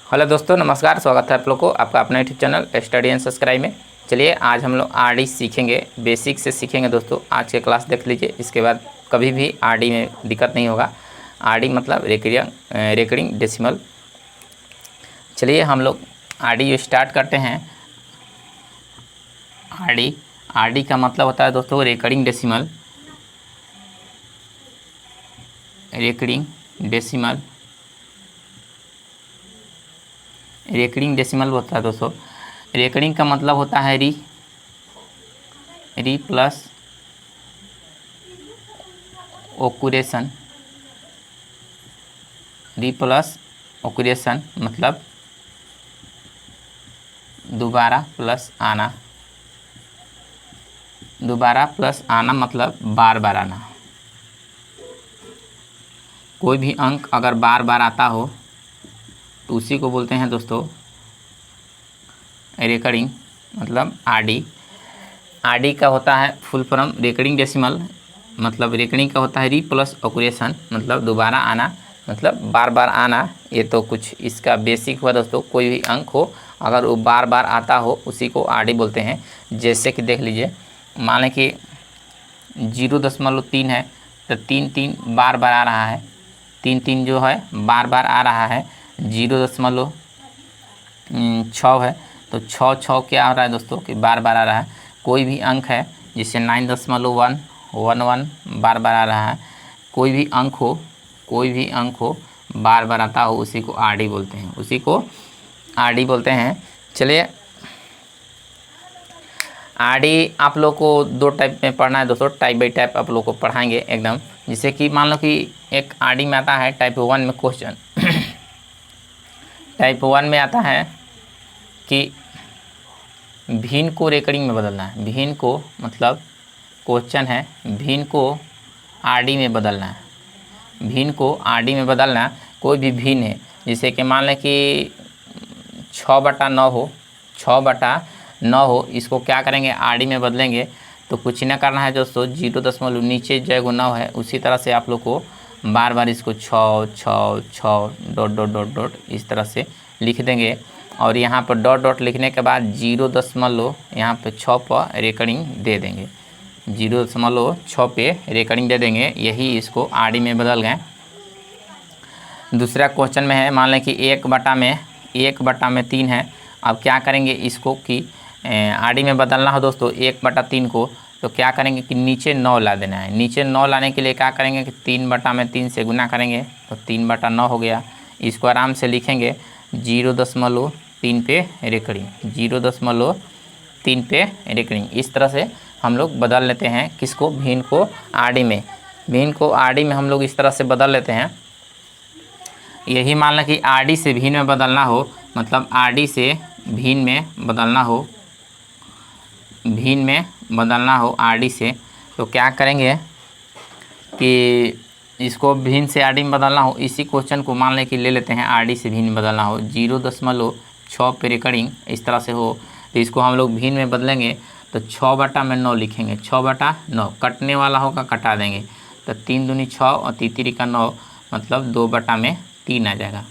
Hello दोस्तों, नमस्कार। स्वागत है आप लोग को आपका अपना YouTube channel study and subscribe में। चलिए आज हम लोग आरडी सीखेंगे, बेसिक से सीखेंगे दोस्तों। आज के क्लास देख लीजिए, इसके बाद कभी भी आरडी में दिक्कत नहीं होगा। आरडी मतलब रेकरिंग डेसिमल। चलिए हम लोग आरडी स्टार्ट करते हैं। आरडी का मतलब होता है दोस्तों रेकरिंग डेसिमल। रेकरिंग डेसिमल होता है दोस्तों। रेकरिंग का मतलब होता है री प्लस ओकुरेशन मतलब दोबारा प्लस आना मतलब बार बार आना। कोई भी अंक अगर बार बार आता हो तो उसी को बोलते हैं दोस्तों रेकरिंग मतलब आरडी का होता है फुल फॉर्म रेकरिंग डेसिमल। मतलब रेकरिंग का होता है री प्लस ऑकुरेशन मतलब दोबारा आना, मतलब बार बार आना। ये तो कुछ इसका बेसिक हुआ दोस्तों। कोई भी अंक हो अगर वो बार बार आता हो उसी को आरडी बोलते हैं। जैसे कि देख लीजिए, मान लें कि 0.3 है तो 3 बार बार आ रहा है। 3 जो है बार बार आ रहा है। 0.6 है तो 6 क्या हो रहा है दोस्तों कि बार बार आ रहा है। कोई भी अंक है जिससे 9.11 बार बार आ रहा है। कोई भी अंक हो बार बार आता हो उसी को आरडी बोलते हैं। चलिए आरडी आप लोग को दो टाइप में पढ़ना है दोस्तों। टाइप बाई टाइप आप लोग को पढ़ाएंगे एकदम। जैसे कि मान लो कि एक आरडी में आता है टाइप 1 में क्वेश्चन। टाइप 1 में आता है कि भिन्न को रेकरिंग में बदलना है। भिन्न को मतलब क्वेश्चन है भिन्न को आरडी में बदलना है। भिन्न को आरडी में बदलना है। कोई भी भिन्न है, जैसे कि मान लें कि 6/9 हो, 6/9 हो, इसको क्या करेंगे आरडी में बदलेंगे। तो कुछ ना करना है दोस्तों, 0 नीचे जो 9 है उसी तरह से आप लोग को बार बार इसको 6 डॉट इस तरह से लिख देंगे। और यहाँ पर डॉट लिखने के बाद 0 यहाँ पे 6 पर रेकरिंग दे देंगे। 0.6 पे रेकरिंग दे देंगे। यही इसको आरडी में बदल गए। दूसरा क्वेश्चन में है, मान लें कि 1/3 है। अब क्या करेंगे इसको कि आरडी में बदलना हो दोस्तों 1/3 को, तो क्या करेंगे कि नीचे 9 ला देना है। नीचे 9 लाने के लिए क्या करेंगे कि 3/3 से गुना करेंगे तो 3/9 हो गया। इसको आराम से लिखेंगे 0.3 पे रेकरिंग, 0.3 पे रेकरिंग। इस तरह से हम लोग बदल लेते हैं किसको, भिन्न को आरडी में। भिन्न को आरडी में हम लोग इस तरह से बदल लेते हैं। यही मान लें कि आरडी से भिन्न में बदलना हो, मतलब आरडी से भिन्न में बदलना हो आरडी से, तो क्या करेंगे कि इसको भिन्न से आरडी में बदलना हो। इसी क्वेश्चन को मान लें कि ले लेते हैं आरडी से भिन्न बदलना हो, 0.6 पे रेकरिंग इस तरह से हो, तो इसको हम लोग भिन्न में बदलेंगे तो 6/9 लिखेंगे। 6/9 कटने वाला होगा कटा देंगे तो 3 दूनी 6 और 3 का 9 मतलब 2/3 आ जाएगा।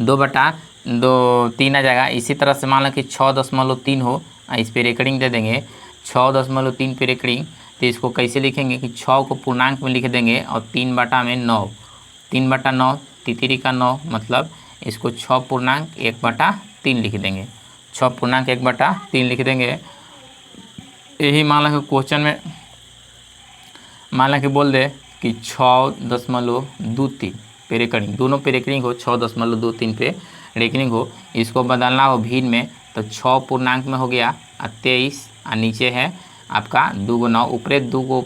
2/3 आ जाएगा। इसी तरह से मान लो कि 6.3 हो, इस पे रेकरिंग दे देंगे 6.3 पे रेकरिंग। तो इसको कैसे लिखेंगे कि 6 को पूर्णांक में लिख देंगे और 3/9 3/9 3 का 9 मतलब इसको 6.1/3 लिख देंगे। 6.1/3 लिख देंगे। यही मान लो कि क्वेश्चन में मान लो कि बोल दे कि 6.23 पे रेकरिंग, दोनों पे रेकरिंग हो, 6.23 पे रेकरिंग हो। इसको बदलना हो भिन्न में तो 6 पूर्णांक में हो गया और 23 और नीचे है आपका 2 9, ऊपर 2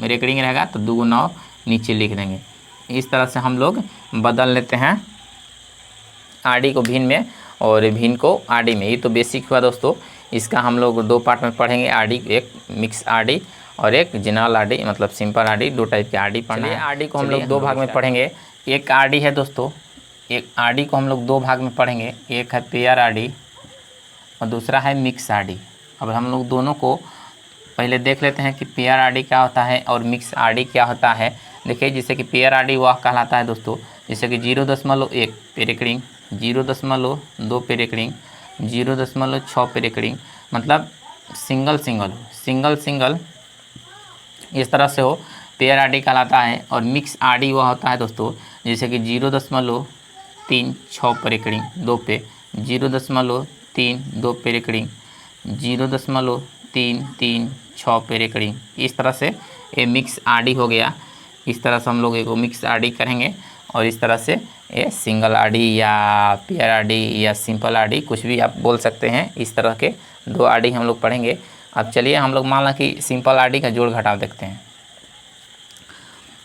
रेकरिंग रहेगा तो 2 9 नीचे लिख देंगे। इस तरह से हम लोग बदल लेते हैं आरडी को भिन्न में और भिन्न को आरडी में। ये तो बेसिक हुआ दोस्तों। इसका हम लोग 2 पार्ट में पढ़ेंगे आरडी, एक मिक्स आरडी और एक जनरल आरडी मतलब सिंपल आरडी। 2 टाइप के आरडी पढ़ना है। आरडी को हम लोग 2 भाग में पढ़ेंगे। एक आरडी है दोस्तों, एक आरडी को हम लोग 2 भाग में पढ़ेंगे। एक है पेयर आरडी और दूसरा है मिक्स आरडी। अब हम लोग दोनों को पहले देख लेते हैं कि पेयर आरडी क्या होता है और मिक्स आरडी क्या होता है। देखिए, जैसे कि पेयर आरडी वह कहलाता है दोस्तों जैसे कि 0.1 पे रेकरिंग, 0.2 पे रेकरिंग, 0.6 पे रेकरिंग, मतलब सिंगल सिंगल इस तरह से हो पेयर आरडी कहलाता है। और मिक्स आरडी वह होता है दोस्तों जैसे कि 0.36 पे रेकरिंग 2 पे, 0.32 पे रेकरिंग, 0.336 पे रेकरिंग। इस तरह से ये मिक्स आरडी हो गया। इस तरह से हम लोग एक मिक्स आरडी करेंगे और इस तरह से ये सिंगल आरडी या पेयर आरडी या सिंपल आरडी कुछ भी आप बोल सकते हैं। इस तरह के 2 आरडी हम लोग पढ़ेंगे। अब चलिए हम लोग मान लें कि सिंपल आरडी का जोड़ घटाव देखते हैं।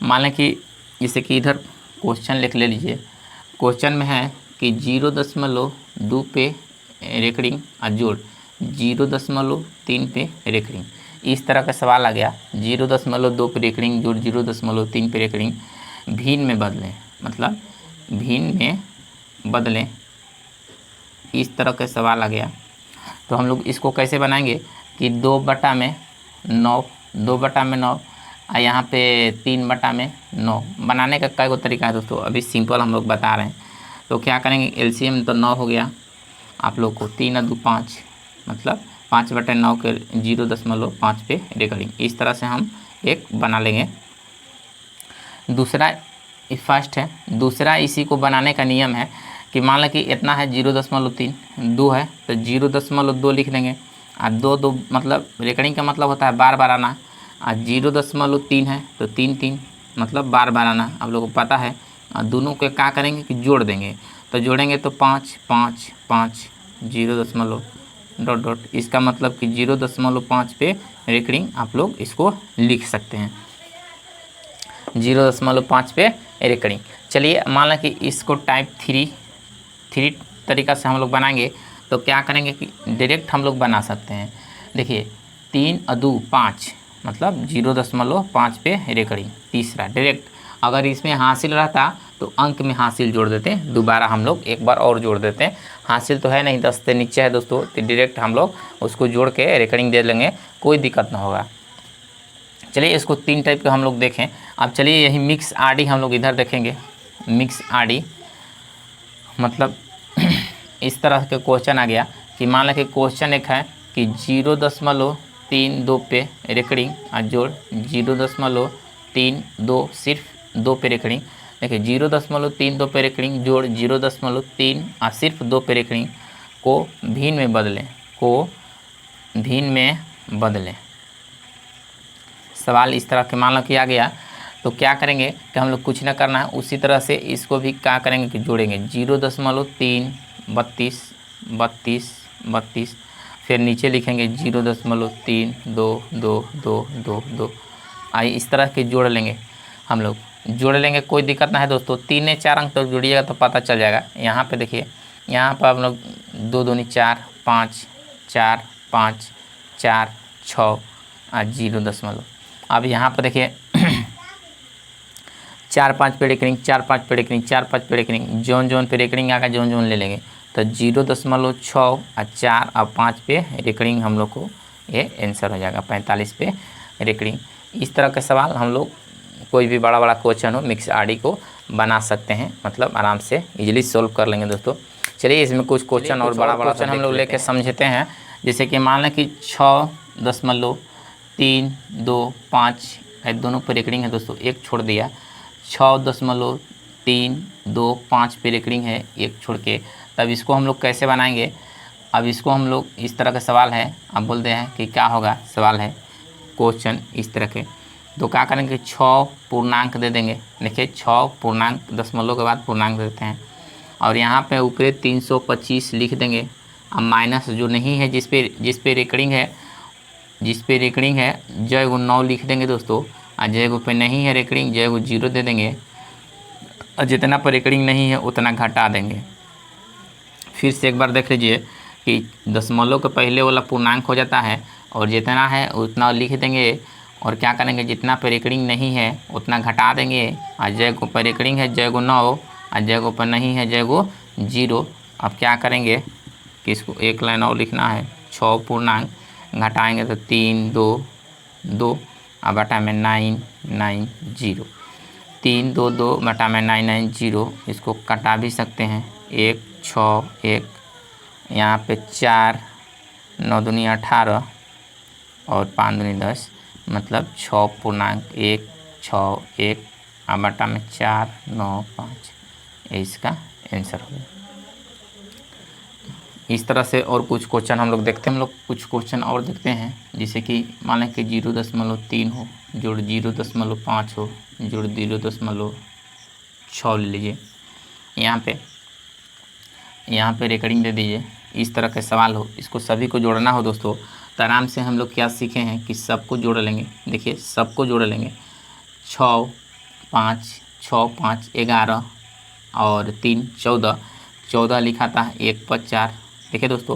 मान लें कि जैसे कि इधर क्वेश्चन लिख ले लीजिए। क्वेश्चन में है कि 0.2 पे रेकरिंग और जोड़ 0.3 पे रेकरिंग। इस तरह का सवाल आ गया। 0.2 पे रेकरिंग जोड़ 0.3 पे रेकरिंग भिन्न में बदलें, मतलब भिन्न में बदलें। इस तरह का सवाल आ गया तो हम लोग इसको कैसे बनाएंगे कि 2/9 और यहाँ पे 3/9 बनाने का कई तरीका है दोस्तों। अभी सिंपल हम लोग बता रहे हैं। तो क्या करेंगे, एलसीएम तो 9 हो गया आप लोग को, 3 और 2 5, मतलब 5/9 के 0.5 पे रेकरिंग। इस तरह से हम एक बना लेंगे। दूसरा फर्स्ट है, दूसरा इसी को बनाने का नियम है कि मान लें कि इतना है 0.3, 2 है तो 0.2 लिख देंगे। और 2 मतलब रेकरिंग का मतलब होता है बार बार आना। और 0.3 है तो 3 मतलब बार बार आना, आप लोगों को पता है। और दोनों को क्या करेंगे कि जोड़ देंगे। तो जोड़ेंगे तो 5 5 5 0.... इसका मतलब कि 0.5 पे रेकरिंग आप लोग इसको लिख सकते हैं, 0.5 पे रेकरिंग। चलिए मान लें कि इसको टाइप 3 तरीका से हम लोग बनाएंगे। तो क्या करेंगे कि डायरेक्ट हम लोग बना सकते हैं। देखिए 3 और 2 5 मतलब 0.5 पे रेकरिंग। तीसरा डायरेक्ट, अगर इसमें हासिल रहता तो अंक में हासिल जोड़ देते, दोबारा हम लोग एक बार और जोड़ देते हैं। हासिल तो है नहीं, 10 से नीचे है दोस्तों, तो डायरेक्ट हम लोग उसको जोड़ के रेकरिंग दे लेंगे, कोई दिक्कत ना होगा। चलिए इसको 3 टाइप का हम लोग देखें। अब चलिए यही मिक्स आरडी हम लोग इधर देखेंगे। मिक्स आरडी मतलब इस तरह के क्वेश्चन आ गया कि मान लें कि क्वेश्चन एक है कि 0.32 पे रेकरिंग और जोड़ 0.32 सिर्फ 2 पे रेकरिंग। देखिए 0.32 पे रेकरिंग जोड़ 0.3 और सिर्फ 2 पे रेकरिंग को भिन्न में बदलें। सवाल इस तरह के मान लो कि आ गया। तो क्या करेंगे कि हम लोग कुछ ना करना है, उसी तरह से इसको भी क्या करेंगे कि जोड़ेंगे 0.3 32 फिर नीचे लिखेंगे 0.3 2 2 2 2 2। आइए इस तरह के जोड़ लेंगे, हम लोग जोड़ लेंगे, कोई दिक्कत ना है दोस्तों। 3 या 4 अंक तक जोड़िएगा तो पता चल जाएगा। यहाँ पे देखिए, यहाँ पर हम लोग 2 दूनी 4 5 4 5 4 6 और 0.। अब यहाँ पर देखिए 4 5 पे रेकरिंग 4 5 पे रेकरिंग 4 5 पे रेकरिंग, जोन पे रेकरिंग आएगा जोन ले लेंगे। तो 0.6 और 4 और 5 पे रेकरिंग हम लोग को ये आंसर हो जाएगा, 45 पे रेकरिंग। इस तरह के सवाल हम लोग कोई भी बड़ा क्वेश्चन हो मिक्स आरडी को बना सकते हैं, मतलब आराम से इजीली सॉल्व कर लेंगे दोस्तों। चलिए इसमें कुछ क्वेश्चन और बड़ा क्वेश्चन हम लोग लेके समझते हैं। जैसे कि मान लें कि 6.325 दोनों पे रेकरिंग है दोस्तों, एक छोड़ दिया। 6.325 पे रेकरिंग है, एक छोड़ के, तब इसको हम लोग कैसे बनाएंगे। अब इसको हम लोग इस तरह का सवाल है, अब बोलते हैं कि क्या होगा, सवाल है क्वेश्चन इस तरह के। तो क्या करेंगे 6 पूर्णांक दे देंगे। देखिए 6 पूर्णांक दशमलव के बाद पूर्णांक देते हैं और यहाँ पे ऊपर 325 लिख देंगे। अब माइनस जो नहीं है जिस पे रेकरिंग है जय को 9 लिख देंगे दोस्तों, और जय को पे नहीं है रेकरिंग जय को 0 दे देंगे, और जितना पर रेकरिंग नहीं है उतना घटा देंगे। फिर से एक बार देख लीजिए कि दशमलव के पहले वाला पूर्णांक हो जाता है और जितना है उतना लिख देंगे, और क्या करेंगे जितना पे रेकरिंग नहीं है उतना घटा देंगे। और जय को पर रेकरिंग है जय को 9 और जय को पर नहीं है जय को 0। अब क्या करेंगे कि इसको एक लाइन और लिखना है, 6 पूर्णांक घटाएंगे तो 3 2 2 और बटा में 9 9 0। 3 2 2 बटा में 9 9 0, इसको कटा भी सकते हैं। 1 6 1, यहाँ पे 4 9 दूनी 18 और 5 दूनी 10, मतलब 6.1 6 1 बटा में 4 9 5, ये इसका आंसर होगा। इस तरह से और कुछ क्वेश्चन हम लोग देखते हैं। हम लोग कुछ क्वेश्चन और देखते हैं, जैसे कि मान लें कि 0.3 हो जोड़ 0.5 हो जोड़ 0.6 ले लीजिए। यहाँ पे रिकॉर्डिंग दे दीजिए। इस तरह के सवाल हो, इसको सभी को जोड़ना हो दोस्तों, तो आराम से हम लोग क्या सीखे हैं कि सबको जोड़ लेंगे। देखिए सबको जोड़ लेंगे। 6 5 11 और 3 14, 14 लिखाता है 1 पर 4। देखिए दोस्तों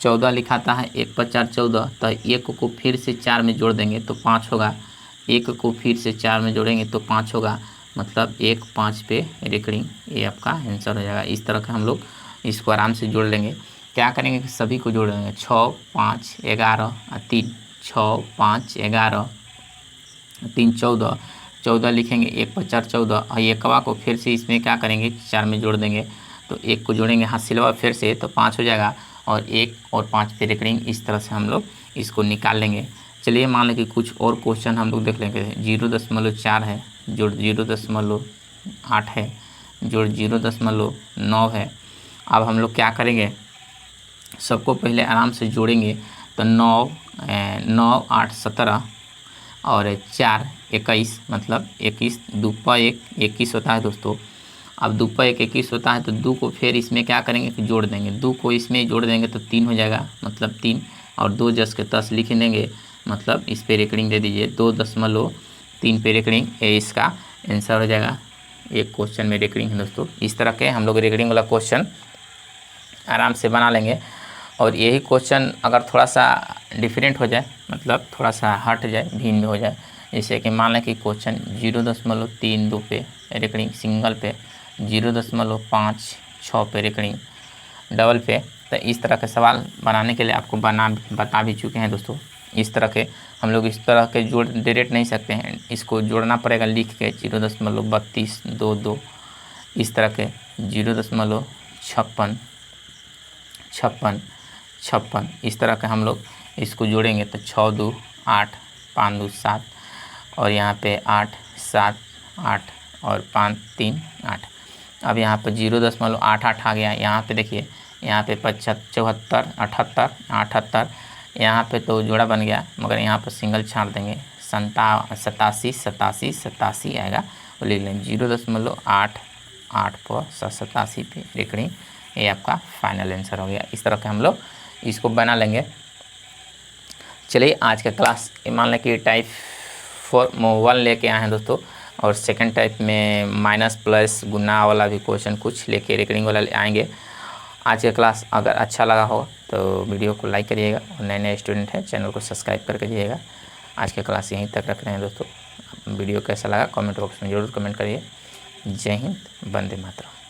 14 लिखाता है 1 पर 4 14, तो 1 को फिर से 4 में जोड़ देंगे तो 5 होगा। 1 को फिर से 4 में जोड़ेंगे तो 5 होगा, मतलब 1 5 पे रिकॉर्डिंग, ये आपका आंसर हो जाएगा। इस तरह का हम लोग इसको आराम से जोड़ लेंगे। क्या करेंगे कि सभी को जोड़ देंगे। 6 5 11 3, 6 5 11 3 14, 14 लिखेंगे 1 पर 4 14, और 1 को फिर से इसमें क्या करेंगे 4 में जोड़ देंगे, तो 1 को जोड़ेंगे हासिलवा फिर से तो 5 हो जाएगा, और 1 और 5 पे रिकॉर्डिंग। इस तरह से हम लोग इसको निकाल लेंगे। चलिए मान लें कि कुछ और क्वेश्चन हम लोग देख लेंगे। 0.4 है जोड़ 0.8 है जोड़ 0.9 है। अब हम लोग क्या करेंगे, सबको पहले आराम से जोड़ेंगे। तो 9 8 17 और 4 21, मतलब 21 2 पर 1 21 होता है दोस्तों। अब 2 पर 1 21 होता है, तो 2 को फिर इसमें क्या करेंगे कि जोड़ देंगे। 2 को इसमें जोड़ देंगे तो 3 हो जाएगा, मतलब 3, और 2 10 के 10 लिख देंगे, मतलब इस पे रिकॉर्डिंग दे दीजिए 2.3 पे रिकॉर्डिंग, ये इसका आंसर हो जाएगा। एक क्वेश्चन में रिकॉर्डिंग है दोस्तों। इस तरह के हम लोग रिकॉर्डिंग वाला क्वेश्चन आराम से बना लेंगे। और यही क्वेश्चन अगर थोड़ा सा डिफरेंट हो जाए, मतलब थोड़ा सा हट जाए, भिन्न हो जाए, जैसे कि मान लें कि क्वेश्चन 0.32 पे रिकॉर्डिंग सिंगल पे, 0.56 पे रिकॉर्डिंग डबल पे, तो इस तरह के सवाल बनाने के लिए आपको बता भी चुके हैं दोस्तों। इस तरह के हम लोग इस तरह के जोड़ डायरेक्ट नहीं सकते हैं, इसको जोड़ना पड़ेगा लिख के 0.3222, इस तरह के 0.56 56, इस तरह के हम लोग इसको जोड़ेंगे तो 6 2 8 5 2 7, और यहाँ पे 8 7 8 और 5 3 8। अब यहाँ पे 0.88 आ गया। यहाँ पे देखिए, यहाँ पे 75 78 78, यहाँ पे तो जोड़ा बन गया, मगर यहाँ पर सिंगल छाड़ देंगे। 87 87 87 आएगा, वो ले लें 0.88 पर 87 पे रिकॉर्डिंग, ये आपका फाइनल आंसर हो गया। इस तरह के हम लोग इसको बना लेंगे। चलिए आज का क्लास मान लें कि टाइप 1 लेके आए हैं दोस्तों, और सेकंड टाइप में माइनस प्लस गुना वाला भी क्वेश्चन कुछ लेके रिकॉर्डिंग वाला आएंगे। आज का क्लास अगर अच्छा लगा हो तो वीडियो को लाइक करिएगा, और नए नए स्टूडेंट हैं चैनल को सब्सक्राइब कर करिएगा। आज का क्लास यहीं तक रख रहे हैं दोस्तों। वीडियो कैसा लगा कमेंट बॉक्स में ज़रूर कमेंट करिए। जय हिंद, वंदे मातरम।